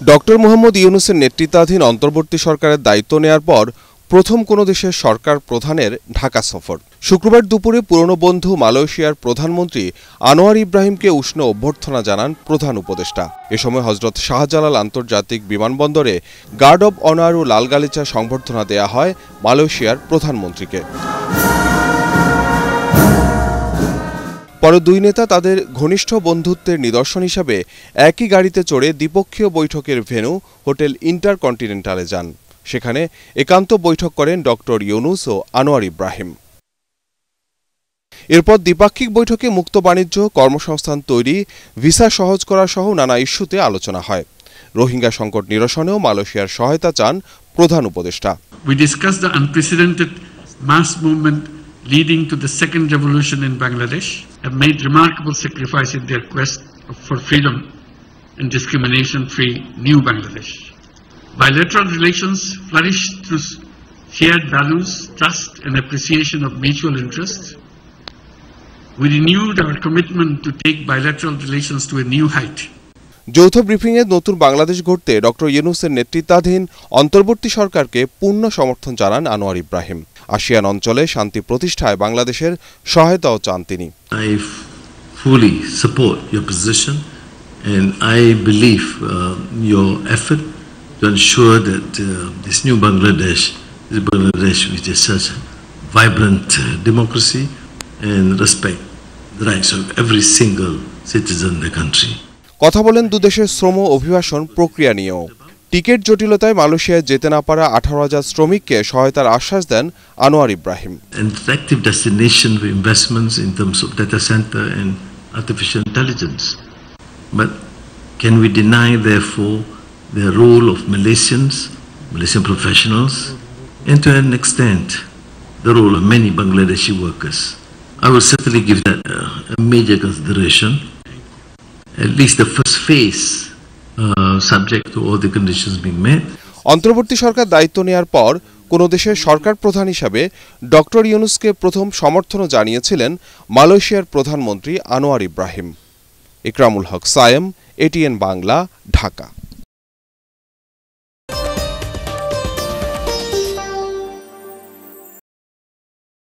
Doctor Mohammad ইউনূসের নেতৃত্বাধীন অন্তর্বর্তী সরকারের দায়িত্ব নেয়ার পর প্রথম কোনো দেশের সরকার প্রধানের ঢাকা সফর। শুক্রবার দুপুরে পুরনো বন্ধু মালয়েশিয়ার প্রধানমন্ত্রী আনোয়ার ইব্রাহিমকে উষ্ণ অভ্যর্থনা জানান প্রধান উপদেষ্টা। এ সময় হজরত শাহজালাল আন্তর্জাতিক বিমানবন্দরে গার্ড অব অনার ও লাল গালিচা সংবর্ধনা দেয়া হয় মালয়েশিয়ার প্রধানমন্ত্রীকে। পরে দুই নেতা তাদের ঘনিষ্ঠ বন্ধুত্বের নিদর্শন হিসাবে একই গাড়িতে চড়ে দ্বিপক্ষীয় বৈঠকের ভেন্যু হোটেল ইন্টারকন্টিনেন্টালে যান। সেখানে একান্ত বৈঠক করেন ডক্টর ইউনূস ও আনোয়ার ইব্রাহিম। এরপর দ্বিপাক্ষিক বৈঠকে মুক্ত বাণিজ্য, কর্মসংস্থান তৈরি, ভিসা সহজ করা সহ নানা ইস্যুতে আলোচনা হয়। রোহিঙ্গা সংকট নিরসনেও মালয়েশিয়ার সহায়তা চান প্রধান উপদেষ্টা। We discussed the unprecedented mass movement leading to the second revolution in Bangladesh, have made remarkable sacrifice in their quest for freedom and discrimination-free new Bangladesh. Bilateral relations flourish through shared values, trust and appreciation of mutual interests. We renewed our commitment to take bilateral relations to a new height. যৌথ ব্রিফিংয়ে নতুন বাংলাদেশ গড়তে doctor ইউনূসের নেতৃত্বাধীন অন্তর্বর্তী সরকারকে পূর্ণ সমর্থন জানান আনোয়ার ইব্রাহিম। আসিয়ান অঞ্চলে শান্তি প্রতিষ্ঠায় বাংলাদেশের সহায়তাও চান তিনি। I fully support your position and I believe your effort to ensure that this new Bangladesh is Bangladesh which is such a vibrant democracy and respect the rights of every single citizen in the country. কথা বলেন দুদেশের শ্রম অভিবাসন প্রক্রিয়া নিয়েও। Ticket জটিলতায় মালয়েশিয়ায় যেতে না পারা 18,000 শ্রমিককে সহায়তার আশ্বাস দেন Anwar Ibrahim. An attractive destination for investments in terms of data center and artificial intelligence. But can we deny therefore the role of Malaysian professionals, and to an extent the role of many Bangladeshi workers? I will certainly give that a major consideration. At least the first phase, subject to all the conditions being met. অন্তর্বর্তী সরকার দায়িত্ব নেয়ার পর কোন দেশের সরকার প্রধান হিসাবে doctor ইউনূসকে প্রথম সমর্থনও জানিয়েছিলেন মালয়েশিয়ার প্রধানমন্ত্রী আনোয়ার ইব্রাহিম। ইকরামুল হক সায়েম, ATN বাংলা, ঢাকা।